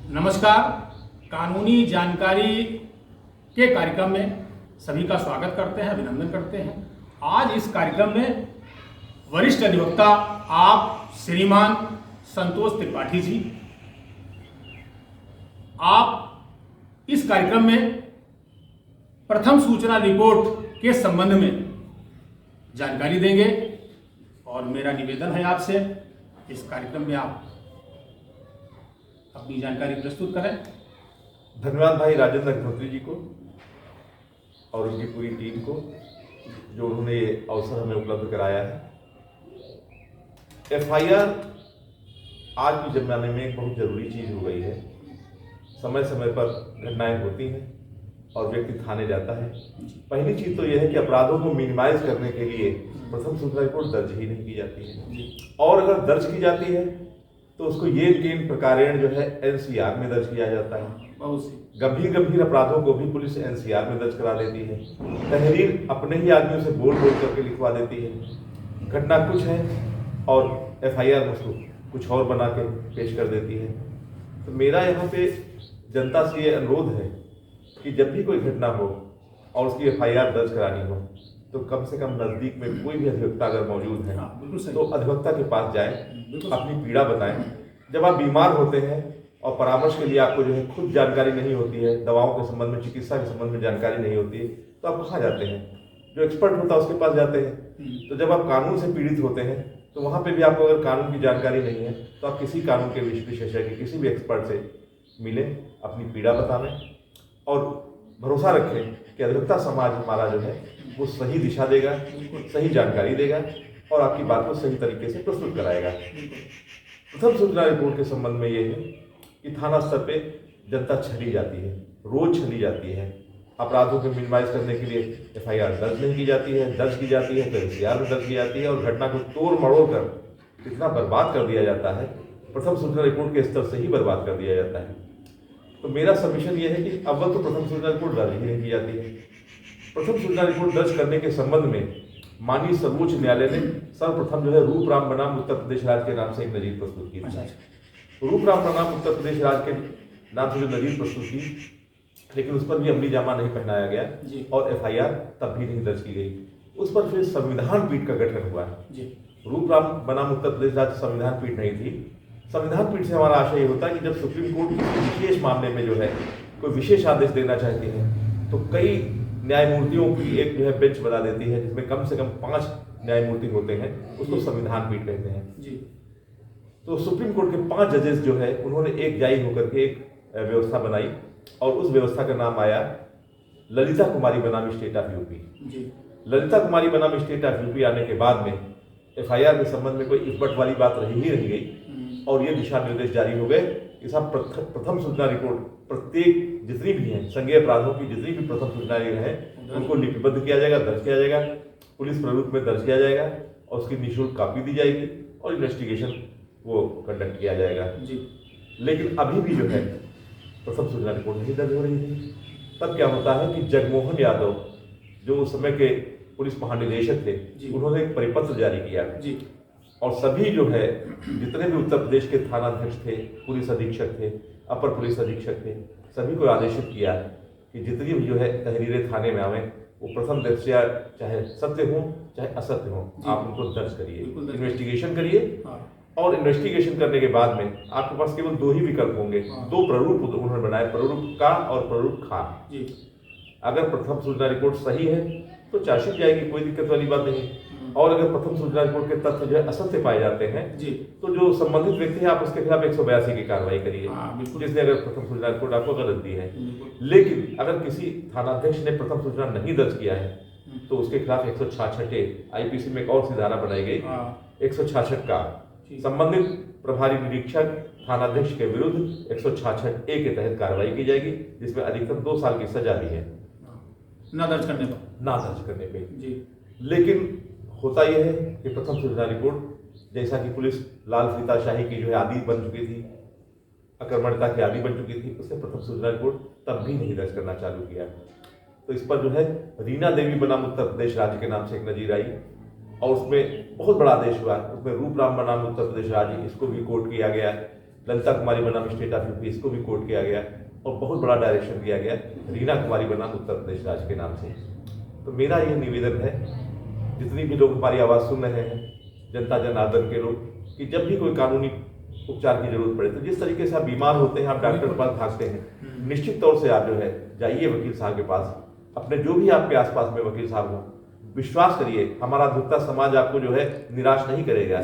नमस्कार। कानूनी जानकारी के कार्यक्रम में सभी का स्वागत करते हैं, अभिनंदन करते हैं। आज इस कार्यक्रम में वरिष्ठ अधिवक्ता आप श्रीमान संतोष त्रिपाठी जी, आप इस कार्यक्रम में प्रथम सूचना रिपोर्ट के संबंध में जानकारी देंगे और मेरा निवेदन है आपसे इस कार्यक्रम में आप अपनी जानकारी प्रस्तुत करें। धन्यवाद भाई राजेंद्र अग्निहोत्री जी को और उनकी पूरी टीम को जो उन्होंने ये अवसर हमें उपलब्ध कराया है। एफआईआर आज के जमाने में एक बहुत जरूरी चीज हो गई है। समय समय पर घटनाएं होती हैं और व्यक्ति थाने जाता है। पहली चीज तो यह है कि अपराधों को मिनिमाइज करने के लिए प्रथम सूचना रिपोर्ट दर्ज ही नहीं की जाती है, और अगर दर्ज की जाती है तो उसको ये तीन प्रकारेण जो है एनसीआर में दर्ज किया जाता है। गंभीर अपराधों को भी पुलिस एनसीआर में दर्ज करा देती है। तहरीर अपने ही आदमियों से बोल करके लिखवा देती है। घटना कुछ है और एफआईआर उसको कुछ और बना के पेश कर देती है। तो मेरा यहाँ पे जनता से ये अनुरोध है कि जब भी कोई घटना हो और उसकी एफआईआर दर्ज करानी हो तो कम से कम नजदीक में कोई भी अधिवक्ता अगर मौजूद है तो अधिवक्ता के पास जाएं, अपनी पीड़ा बताएं। जब आप बीमार होते हैं और परामर्श के लिए आपको जो है खुद जानकारी नहीं होती है, दवाओं के संबंध में, चिकित्सा के संबंध में जानकारी नहीं होती है, तो आप कहाँ जाते हैं? जो एक्सपर्ट होता है उसके पास जाते हैं। तो जब आप कानून से पीड़ित होते हैं तो वहाँ पे भी आपको अगर कानून की जानकारी नहीं है तो आप किसी कानून के विशेषज्ञ, किसी भी एक्सपर्ट से मिलें, अपनी पीड़ा बतावें और भरोसा रखें कि अधिवक्ता समाज हमारा जो है वो सही दिशा देगा, सही जानकारी देगा और आपकी बात को सही तरीके से प्रस्तुत कराएगा। प्रथम सूचना रिपोर्ट के संबंध में ये है कि थाना स्तर पे जनता छली जाती है, रोज छली जाती है। अपराधों को मिनिमाइज करने के लिए एफआईआर दर्ज नहीं की जाती है, दर्ज की जाती है तो एनसीआर में दर्ज की जाती है और घटना को तोड़ मरोड़ कर इतना बर्बाद कर दिया जाता है, प्रथम सूचना रिपोर्ट के स्तर से ही बर्बाद कर दिया जाता है। तो मेरा सबमिशन ये है कि अव्वल तो प्रथम सूचना रिपोर्ट दर्ज ही नहीं की जाती है। प्रथम सूचना रिपोर्ट दर्ज करने के संबंध में माननीय सर्वोच्च न्यायालय ने सर्वप्रथम जो है रूपराम बनाम उत्तर प्रदेश राज्य के नाम से एक नजीर प्रस्तुत की थी। रूपराम बनाम उत्तर प्रदेश राज्य के नाम से जो नजीर प्रस्तुत की, लेकिन उस पर भी अमली जामा नहीं पहनाया गया और एफआईआर तब भी नहीं दर्ज की गई। उस पर फिर संविधान पीठ का गठन हुआ है। रूपराम बनाम उत्तर प्रदेश राज्य संविधान पीठ नहीं थी। संविधान पीठ से हमारा आशय ये होता है कि जब सुप्रीम कोर्ट किसी विशेष मामले में जो है कोई विशेष आदेश देना चाहती है तो कई न्यायमूर्तियों की एक जो है बेंच बना देती है, जिसमें कम से कम 5 न्यायमूर्ति होते हैं, उसको संविधान पीठ कहते हैं। तो सुप्रीम कोर्ट के 5 जजेस जो है उन्होंने एक जाई होकर के एक व्यवस्था बनाई और उस व्यवस्था का नाम आया ललिता कुमारी बनाम स्टेट ऑफ यूपी। ललिता कुमारी बनाम स्टेट ऑफ यूपी आने के बाद में एफआईआर के संबंध में कोई इफबट वाली बात रही ही नहीं गई और ये दिशा निर्देश जारी हो गए कि साहब प्रथम सूचना रिपोर्ट प्रत्येक जितनी भी हैं संज्ञेय अपराधों की जितनी भी प्रथम सूचनाएं हैं उनको लिपिबद्ध किया जाएगा, दर्ज किया जाएगा, पुलिस प्रारूप में दर्ज किया जाएगा और उसकी निःशुल्क कॉपी दी जाएगी और इन्वेस्टिगेशन वो कंडक्ट किया जाएगा। लेकिन अभी भी जो है प्रथम सूचना रिपोर्ट नहीं दर्ज हो रही थी। तब क्या होता है कि जगमोहन यादव जो उस समय के पुलिस महानिदेशक थे उन्होंने एक परिपत्र जारी किया और सभी जो है जितने भी उत्तर प्रदेश के थानाध्यक्ष थे, पुलिस अधीक्षक थे, अपर पुलिस अधीक्षक थे, सभी को आदेशित किया कि जितनी भी जो है तहरीरें थाने में आवे वो प्रथम दृष्टया चाहे सत्य हो चाहे असत्य हो आप उनको दर्ज करिए, इन्वेस्टिगेशन करिए और इन्वेस्टिगेशन करने के बाद में आपके पास केवल 2 ही विकल्प होंगे। 2 प्रारूप उन्होंने बनाए, प्रारूप का और प्रारूप खा। अगर प्रथम सूचना रिपोर्ट सही है तो चार्जशीट जाएगी, कोई दिक्कत वाली बात नहीं। और अगर प्रथम सूचना रिपोर्ट के तथ्य जो है असत्य पाए जाते हैं तो जो संबंधित व्यक्ति है आप उसके खिलाफ 182 की कार्रवाई करिए, जिसने अगर प्रथम सूचना रिपोर्ट आपको गलत दी है। लेकिन अगर किसी थानाध्यक्ष ने प्रथम सूचना नहीं दर्ज किया है तो उसके खिलाफ 166 आईपीसी में एक और सी धारा बनाई गई 166 का संबंधित प्रभारी निरीक्षक थानाध्यक्ष के विरुद्ध 166 के तहत कार्रवाई की जाएगी, जिसमें अधिकतम 2 साल की सजा भी है ना दर्ज करने पे। लेकिन होता यह है कि प्रथम सूचना रिपोर्ट जैसा कि पुलिस लाल फीताशाही की जो है आदी बन चुकी थी, आक्रमणता की आदी बन चुकी थी, उसने प्रथम सूचना रिपोर्ट तब भी नहीं दर्ज करना चालू किया। तो इस पर जो है रीना देवी बनाम उत्तर प्रदेश राज्य के नाम से एक नजीर आई और उसमें बहुत बड़ा आदेश हुआ। उसमें रूपराम बनाम उत्तर प्रदेश राज्य, इसको भी कोर्ट किया गया ललिता कुमारी बनाम स्टेट ऑफ यूपी, इसको भी कोर्ट किया गया और बहुत बड़ा डायरेक्शन दिया गया रीना कुमारी बनाम उत्तर प्रदेश राज्य के नाम से। तो मेरा ये निवेदन है, जितनी भी लोग हमारी आवाज़ सुन रहे हैं, जनता जनार्दन के लोग, कि जब भी कोई कानूनी उपचार की जरूरत पड़े तो जिस तरीके से आप बीमार होते हैं, आप डॉक्टर के पास भागते हैं, निश्चित तौर से आप जो है जाइए वकील साहब के पास। अपने जो भी आपके आसपास में वकील साहब हो, विश्वास करिए हमारा अधिवक्ता समाज आपको जो है निराश नहीं करेगा।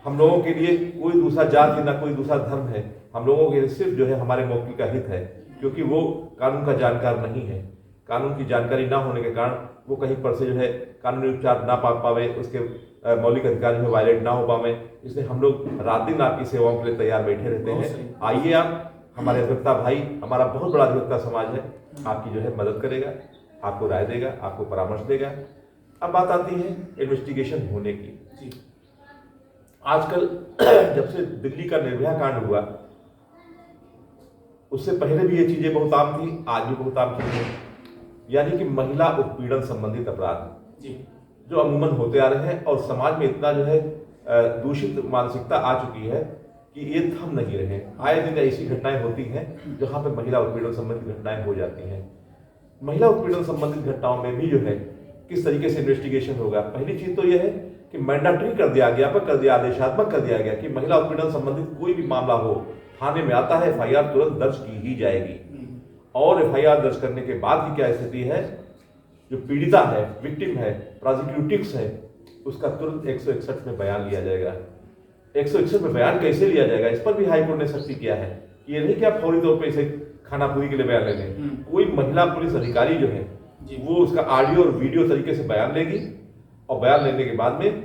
हम लोगों के लिए कोई दूसरा जाति ना कोई दूसरा धर्म है, हम लोगों के लिए सिर्फ जो है हमारे मौके का हित है, क्योंकि वो कानून का जानकार नहीं है। कानून की जानकारी ना होने के कारण वो कहीं पर से जो है कानूनी उपचार ना पा पावे, उसके मौलिक अधिकार जो है वायलेट ना हो पावे, इसलिए हम लोग रात दिन आपकी सेवाओं के लिए तैयार बैठे रहते हैं। आइए आप, हमारे अधिवक्ता भाई, हमारा बहुत बड़ा अधिवक्ता समाज है, आपकी जो है मदद करेगा, आपको राय देगा, आपको परामर्श देगा। अब बात आती है इन्वेस्टिगेशन होने की। आजकल जब से दिल्ली का निर्भया कांड हुआ, उससे पहले भी ये चीजें बहुत आम थी, आज भी बहुत आम चीजें, यानी कि महिला उत्पीड़न संबंधित अपराध जो अमूमन होते आ रहे हैं और समाज में इतना जो है दूषित मानसिकता आ चुकी है कि ये थम नहीं रहे। आए दिन ऐसी घटनाएं होती हैं जहां पे महिला उत्पीड़न संबंधित घटनाएं हो जाती हैं। महिला उत्पीड़न संबंधित घटनाओं में भी जो है किस तरीके से इन्वेस्टिगेशन होगा। पहली चीज तो यह है कि मैंडेटरी कर दिया, ज्ञापक कर दिया, आदेशात्मक कर दिया गया कि महिला उत्पीड़न संबंधित कोई भी मामला हो, थाने में आता है, एफआईआर तुरंत दर्ज की ही जाएगी। और एफआईआर दर्ज करने के बाद की क्या स्थिति है, जो पीड़िता है, विक्टिम है, प्रोसिक्यूटिव्स है, उसका तुरंत 161 में बयान लिया जाएगा। 161 में बयान कैसे लिया जाएगा, इस पर भी हाईकोर्ट ने सख्ती किया है कि ये नहीं कि आप फौरी तौर पर इसे खानापुरी के लिए बयान ले लें। कोई महिला पुलिस अधिकारी जो है वो उसका ऑडियो और वीडियो तरीके से बयान लेगी और बयान लेने के बाद में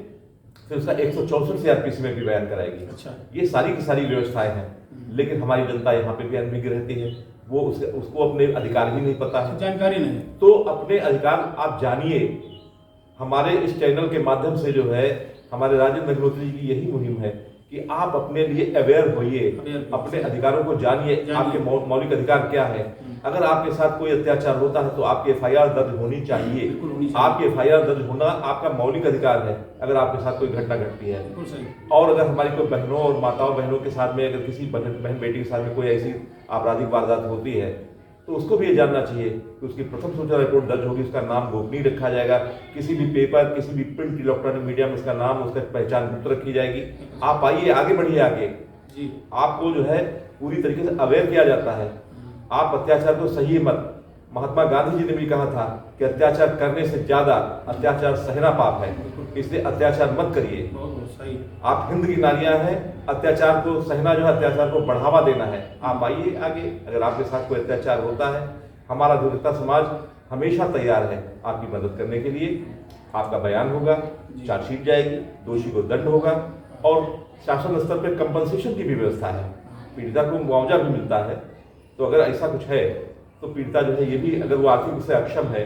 फिर उसका 164 सीआरपीसी में भी बयान कराएगी। अच्छा। ये सारी की सारी व्यवस्थाएं हैं, लेकिन हमारी जनता यहाँ पे भी अनभिज्ञ रहती है, वो उसको अपने अधिकार ही नहीं पता है, जानकारी नहीं। तो अपने अधिकार आप जानिए। हमारे इस चैनल के माध्यम से जो है हमारे राजेंद्र अग्निहोत्री जी की यही मुहिम है कि आप अपने लिए अवेयर होइए, अपने अधिकारों को जानिए, आपके मौलिक अधिकार क्या है। अगर आपके साथ कोई अत्याचार होता है तो आपकी एफआईआर दर्ज होनी चाहिए। आपकी एफआईआर दर्ज होना आपका मौलिक अधिकार है अगर आपके साथ कोई घटना घटती है। और अगर हमारी कोई बहनों और माताओं बहनों के साथ में, अगर किसी बहन बेटी के साथ में कोई ऐसी आपराधिक वारदात होती है तो उसको भी ये जानना चाहिए कि उसकी प्रथम सूचना रिपोर्ट दर्ज होगी, उसका नाम गोपनीय रखा जाएगा, किसी भी पेपर, किसी भी प्रिंट इलेक्ट्रॉनिक मीडिया में उसका नाम, उसका पहचान गुप्त रखी जाएगी। आप आइए, आगे बढ़िए, आगे जी। आपको जो है पूरी तरीके से अवेयर किया जाता है। आप अत्याचार को सही मत, महात्मा गांधी जी ने भी कहा था कि अत्याचार करने से ज्यादा अत्याचार सहना पाप है, इसलिए अत्याचार मत करिए। आप हिंद की नारियां हैं, अत्याचार को सहना जो है अत्याचार को बढ़ावा देना है। आप आइए आगे, अगर आपके साथ कोई अत्याचार होता है, हमारा अधिवक्ता समाज हमेशा तैयार है आपकी मदद करने के लिए। आपका बयान होगा, चार्जशीट जाएगी, दोषी को दंड होगा और शासन स्तर पर कंपनसेशन की भी व्यवस्था है, पीड़िता को मुआवजा भी मिलता है। तो अगर ऐसा कुछ है तो पीड़िता जो है ये भी, अगर वो आर्थिक रूप से अक्षम है,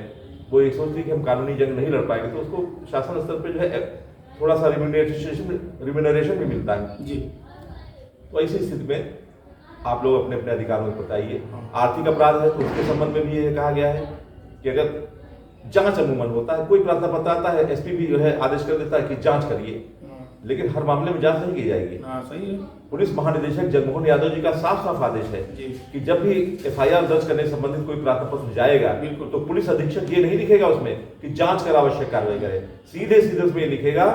वो ये सोचती है कि हम कानूनी जंग नहीं लड़ पाएंगे, तो उसको शासन स्तर पे जो है थोड़ा सा रिम्यूनरेशन भी मिलता है जी। तो ऐसी स्थिति में आप लोग अपने अपने अधिकारों को बताइए। आर्थिक अपराध है तो उसके संबंध में भी ये कहा गया है कि अगर जांच अमूमन होता है, कोई प्रार्थना पत्र आता है, एसपी भी जो है आदेश कर देता है कि जांच करिए, लेकिन हर मामले में जांच नहीं की जाएगी। सही है। पुलिस महानिदेशक जगमोहन यादव जी का साफ साफ आदेश है कि जब भी एफआईआर दर्ज करने संबंधित कोई प्रार्थना पत्र जाएगा तो पुलिस अधीक्षक ये नहीं लिखेगा उसमें कि जांच कर आवश्यक कार्रवाई करे, सीधे सीधे उसमें लिखेगा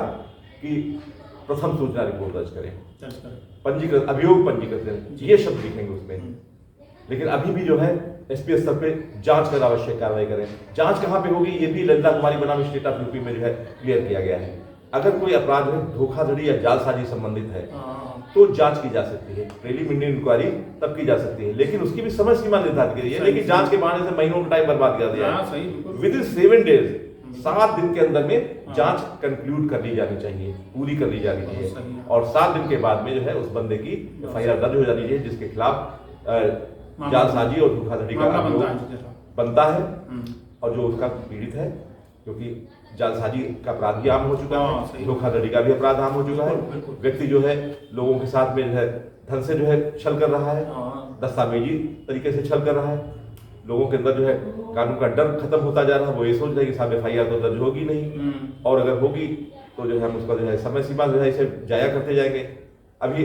कि प्रथम सूचना रिपोर्ट दर्ज करें, पंजीकृत अभियोग पंजीकृत करें, ये शब्द लिखेंगे उसमें। लेकिन अभी भी जो है एसपी स्तर पे जांच कर आवश्यक कार्रवाई करें। जांच कहाँ पे होगी ये भी ललिता कुमारी बनाम स्टेट ऑफ यूपी में जो है क्लियर किया गया है। अगर कोई अपराध में धोखाधड़ी या जालसाजी संबंधित है तो जांच की जा सकती है, प्रिलिमिनरी इंक्वायरी तब की जा सकती है, लेकिन उसकी भी समय सीमा निर्धारित की है। लेकिन जांच के बहाने से महीनों का टाइम बर्बाद कर दिया है। विद इन 7 डेज, 7 दिन के अंदर में जांच कंक्लूड कर ली जानी चाहिए, पूरी कर ली जानी चाहिए, और 7 दिन के बाद में जो है उस बंदे की एफआईआर दर्ज हो जानी चाहिए जिसके खिलाफ जालसाजी और धोखाधड़ी का बनता है और जो उसका पीड़ित है, क्योंकि जालसाजी का अपराध भी आम हो चुका है, धोखाधड़ी का भी अपराध आम हो चुका है। व्यक्ति जो है लोगों के साथ में जो है धन से जो है छल कर रहा है, दस्तावेजी तरीके से छल कर रहा है, लोगों के अंदर जो है कानून का डर खत्म होता जा रहा है। वो ये सोच रहे हैं कि साहब एफआईआर तो दर्ज होगी नहीं, और अगर होगी तो जो है हम उसका जो है समय सीमा जो है इसे जाया करते जाएंगे। अभी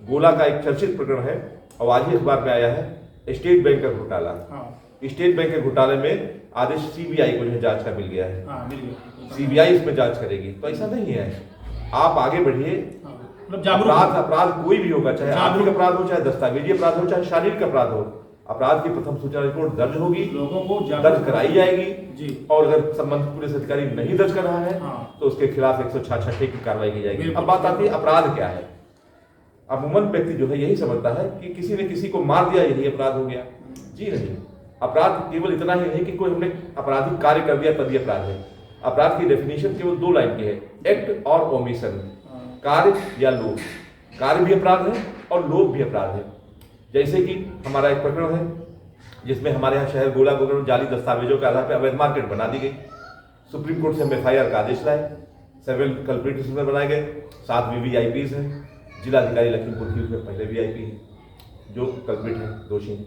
गोला का एक चर्चित प्रकरण है और आज ही अखबार में आया है स्टेट बैंक का घोटाला। हाँ स्टेट बैंक के घोटाले में आदेश सीबीआई को जो है जांच का मिल गया है। हाँ, मिल गया। सीबीआई इसमें जांच करेगी। तो ऐसा नहीं है, आप आगे बढ़िए। हाँ, मतलब जागरूक अपराध कोई भी होगा, चाहे आर्थिक अपराध हो, चाहे दस्तावेजी अपराध हो, चाहे शारीरिक अपराध हो, अपराध की प्रथम सूचना रिपोर्ट दर्ज होगी, लोगों को दर्ज कराई जाएगी जी। और अगर संबंधित पुलिस अधिकारी नहीं दर्ज कर रहा है हाँ। तो उसके खिलाफ 166 की कार्रवाई की जाएगी। अब बात आती है अपराध क्या है। अमूमन व्यक्ति जो है यही समझता है कि किसी ने किसी को मार दिया यही अपराध हो गया। जी नहीं, अपराध केवल इतना ही नहीं कि कोई हमने आपराधिक कार्य कर दिया तभी अपराध है। अपराध की डेफिनेशन केवल 2 लाइन की है, एक्ट और ओमिशन, कार्य या लोभ। कार्य भी अपराध है और लोभ भी अपराध है। जैसे कि हमारा एक प्रकरण है जिसमें हमारे यहाँ शहर गोला प्रकरण जाली दस्तावेजों के आधार पर अवैध मार्केट बना दी गई। सुप्रीम कोर्ट से हम FIR का आदेश लाए, 7 कल्प्रिट उसमें बनाए गए, 7 VVIPs हैं। जिलाधिकारी लखीमपुर की उसमें पहले VIP हैं जो कल्प्रिट हैं, दोषी हैं।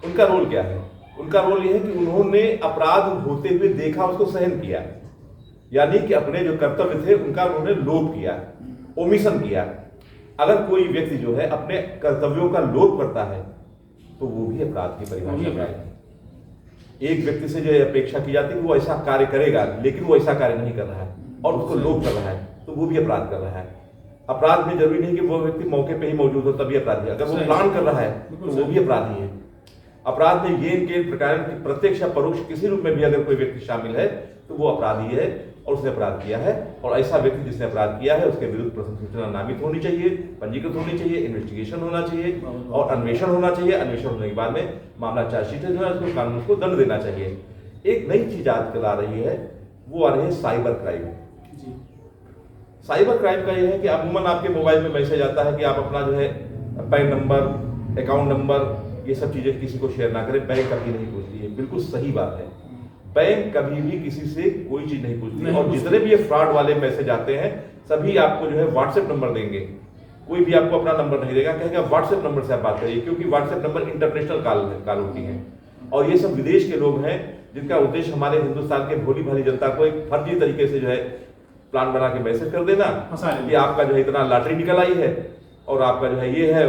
उनका रोल क्या है? उनका रोल यह है कि उन्होंने अपराध होते हुए देखा, उसको सहन किया, यानी कि अपने जो कर्तव्य थे उनका उन्होंने लोभ किया, ओमिशन किया। अगर कोई व्यक्ति जो है अपने कर्तव्यों का लोभ करता है तो वो भी अपराध की परिभाषा में आएगी। एक व्यक्ति से जो है अपेक्षा की जाती है वो ऐसा कार्य करेगा, लेकिन वो ऐसा कार्य नहीं कर रहा है और उसको लोभ कर रहा है तो वो भी अपराध कर रहा है। अपराध में जरूरी नहीं कि वो व्यक्ति मौके पे ही मौजूद हो तभी अपराधी है। अगर वो प्लान कर रहा है तो वो भी अपराधी है। अपराध में ये इनके प्रकार की प्रत्यक्ष या परोक्ष किसी रूप में भी अगर कोई व्यक्ति शामिल है तो वो अपराधी है और उसने अपराध किया है। और ऐसा व्यक्ति जिसने अपराध किया है उसके विरुद्ध प्रथम सूचना नामित होनी चाहिए, पंजीकृत होनी चाहिए, इन्वेस्टिगेशन होना चाहिए और अन्वेषण होना चाहिए। अन्वेषण होने के बाद में मामला चार्जशीट जो है उसको कानून को दंड देना चाहिए। एक नई चीज आजकल आ रही है, वो आ रही है साइबर क्राइम। साइबर क्राइम का यह है कि अमूमन आपके मोबाइल में मैसेज आता है कि आप अपना जो है पैन नंबर, अकाउंट नंबर, ये सब चीजें किसी को शेयर ना करें। बैंक कभी नहीं पूछती है, बिल्कुल सही बात है। बैंक कभी भी किसी से कोई चीज नहीं पूछती और जितने भी ये फ्रॉड वाले मैसेज आते हैं सभी आपको जो है व्हाट्सएप नंबर देंगे। कोई भी आपको अपना नंबर नहीं देगा, कहेगा व्हाट्सएप नंबर से आप बात करिए, क्योंकि व्हाट्सएप नंबर इंटरनेशनल कॉल होती है और ये सब विदेश के लोग हैं जिनका उद्देश्य हमारे हिंदुस्तान के भोली भाली जनता को एक फर्जी तरीके से जो है प्लान बना के मैसेज कर देना कि आपका जो है इतना लॉटरी निकल आई है और आपका जो है ये है,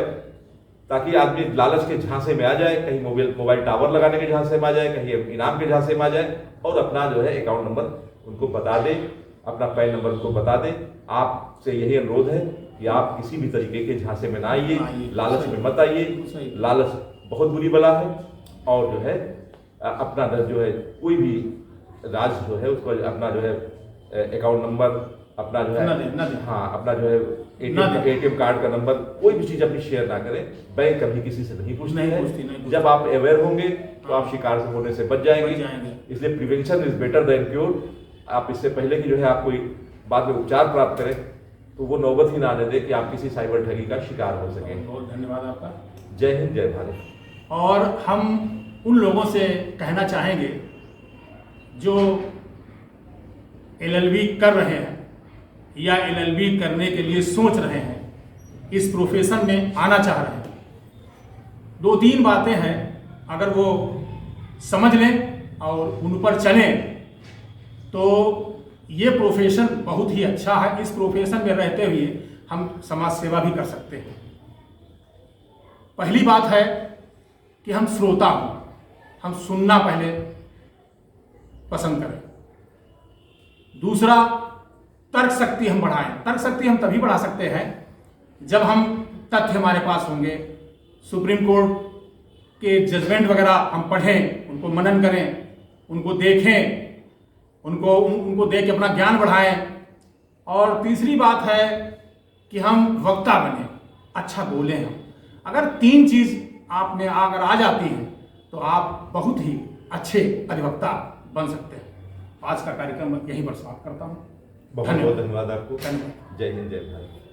ताकि आदमी लालच के झांसे में आ जाए, कहीं मोबाइल टावर लगाने के झांसे में आ जाए, कहीं इनाम के झांसे में आ जाए और अपना जो है अकाउंट नंबर उनको बता दे, अपना पैन नंबर उनको बता दे। आपसे यही अनुरोध है कि आप किसी भी तरीके के झांसे में ना आइए, लालच में मत आइए। लालच बहुत बुरी बला है और जो है अपना जो है कोई भी राज जो है उसको अपना जो है अकाउंट नंबर, अपना जो है हाँ अपना जो है ATM कार्ड का नंबर, कोई भी चीज अपनी शेयर ना करें। बैंक कभी किसी से नहीं पूछती है। जब आप अवेयर होंगे तो आप शिकार से होने से बच जाएंगे। इसलिए prevention is better than cure. आप इससे पहले कि जो है आप कोई बाद में उपचार प्राप्त करें तो वो नौबत ही ना आने दे कि आप किसी साइबर ठगी का शिकार हो सकें। बहुत धन्यवाद आपका। जय हिंद, जय भारत। और हम उन लोगों से कहना चाहेंगे जो LLB कर रहे हैं या LLB करने के लिए सोच रहे हैं, इस प्रोफेशन में आना चाह रहे हैं, 2-3 बातें हैं, अगर वो समझ लें और उन पर चलें तो ये प्रोफेशन बहुत ही अच्छा है। इस प्रोफेशन में रहते हुए हम समाज सेवा भी कर सकते हैं। पहली बात है कि हम श्रोता हों, हम सुनना पहले पसंद करें। दूसरा, तर्क शक्ति हम बढ़ाएं। तर्क शक्ति हम तभी बढ़ा सकते हैं जब हम तथ्य हमारे पास होंगे। सुप्रीम कोर्ट के जजमेंट वगैरह हम पढ़ें, उनको मनन करें, उनको देखें, उनको देख के अपना ज्ञान बढ़ाएं। और तीसरी बात है कि हम वक्ता बने, अच्छा बोलें हम। अगर 3 चीज़ आप में अगर आ जाती हैं तो आप बहुत ही अच्छे अधिवक्ता बन सकते हैं। आज का कार्यक्रम यहीं पर समाप्त करता हूँ। बहुत बहुत धन्यवाद आपको। धन्यवाद। जय हिंद, जय भारत।